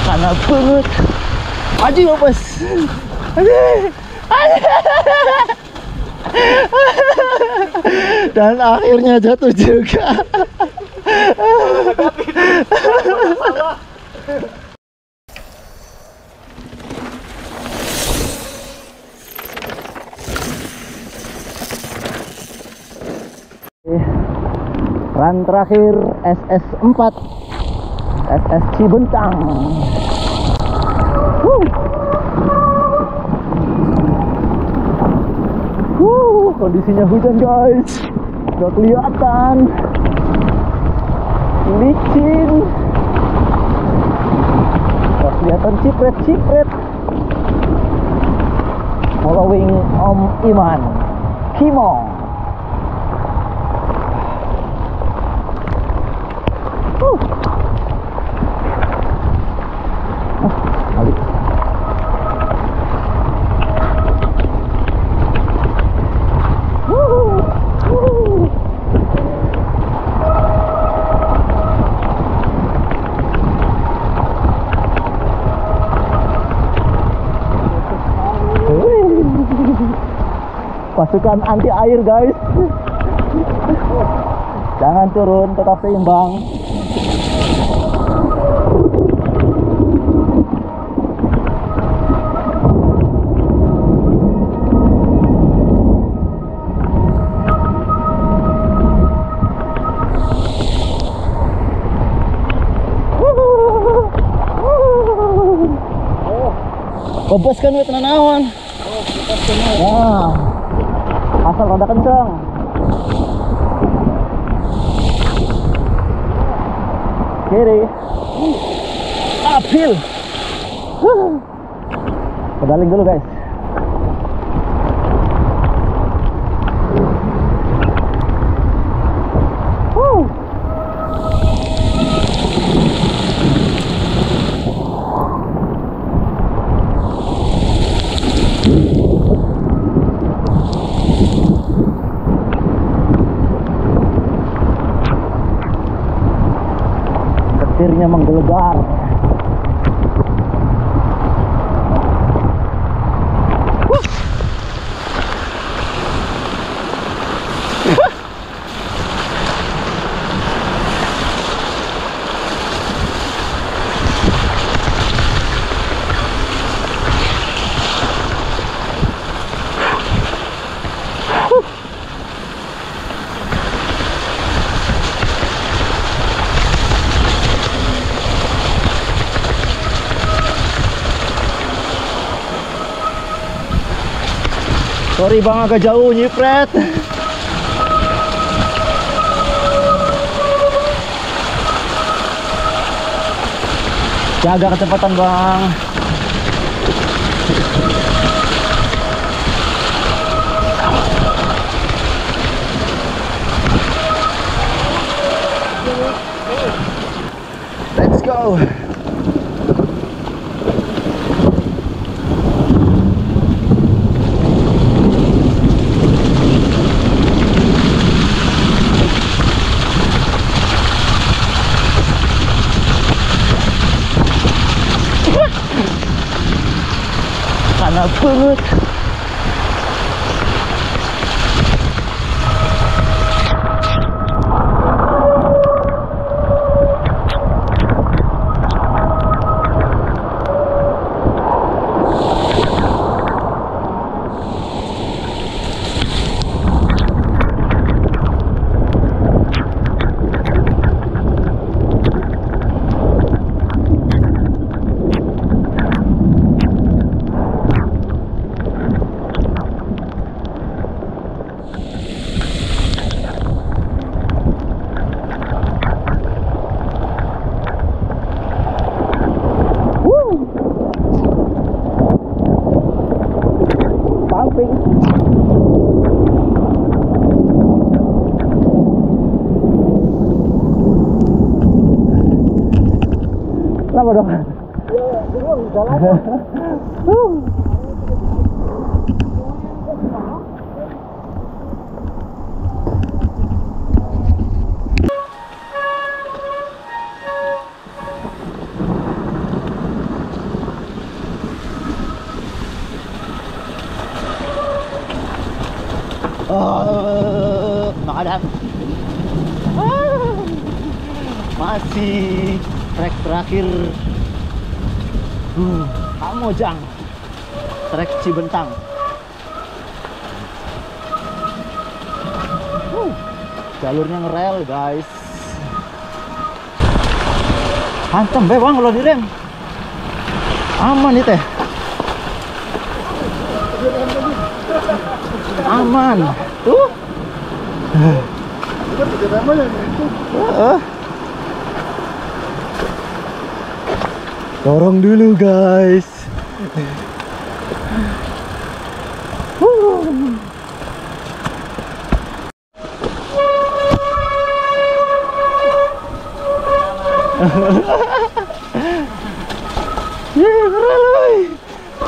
Panas banget. Aduh bos. Dan akhirnya jatuh juga. Run terakhir SS4 SS Cibentang. Kondisinya hujan guys, gak kelihatan, licin, gak kelihatan cipret-cipret. Following Om Iman Kimo. Pasukan anti air guys. Jangan turun, tetap seimbang. Bebaskan wet nanawan. Nah, asal rada kencang. Kiri. Uphill. Pedaling dulu guys. Setirnya menggelegar. Sorry bang, agak jauh nyipret. Jaga kecepatan bang. Let's go. Panas banget. Pumping. Kenapa dong? Ya, belum jalan. Makadam. Masih trek terakhir. Kamojang. Trek Cibentang. Jalurnya ngerel, guys. Hantem be bang kalau direm. Aman itu. Aman. Tuh. Dorong dulu, guys.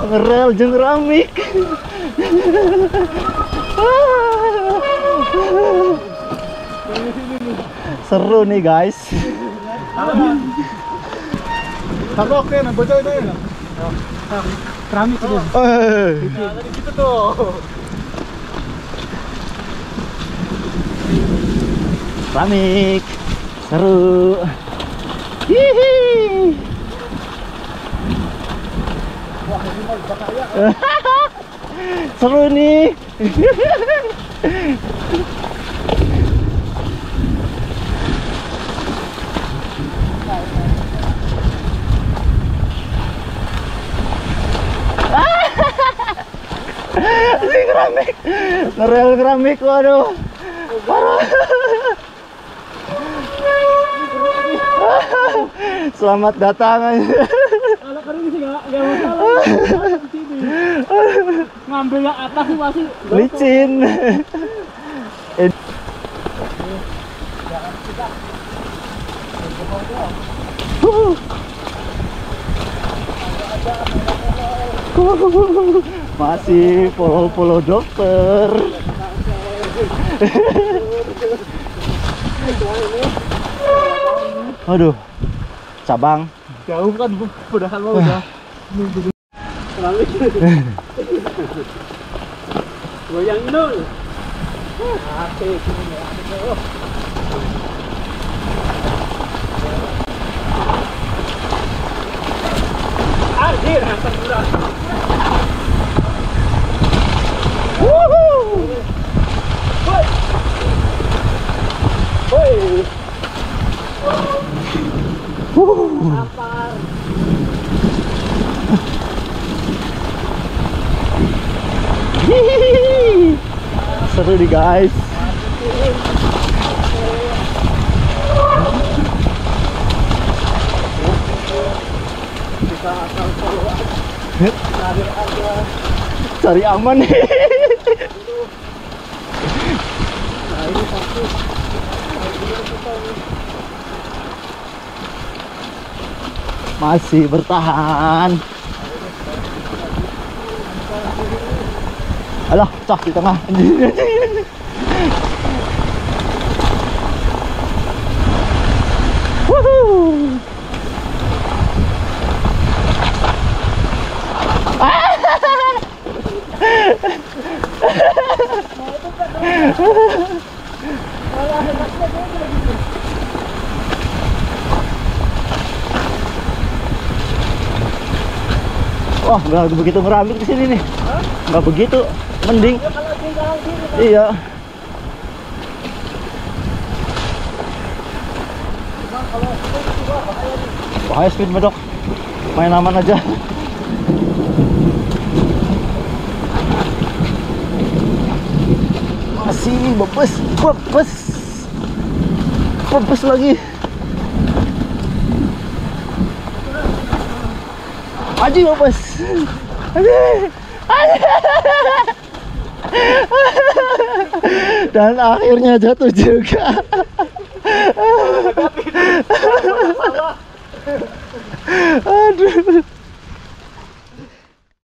Ngerel jeung keramik. Seru nih, guys. Kalau oke, nah bocor itu ya. Keramik itu. Tadi gitu tuh. Keramik. Seru. Hihi. Seru nih. Si keramik, ngerel keramik, waduh. Selamat datang. Kalau kering sih nggak masalah. Di sini. Ngambil yang atas sih masih licin. Masih polo-polo dokter. Aduh, cabang. jauh kan, udah kan udah. Goyang nol. Asik. Anjir, hantar murah. Sampar. Seru nih, guys. Cari aman nih. Masih bertahan. Alah, cah di tengah. Woohoo. Wah, nggak begitu ngeramik di sini nih. Nggak begitu, mending. Iya. Bahaya speed medok. Main aman aja. Masih bebes lagi. Aji bebes. Dan akhirnya jatuh juga. Aduh.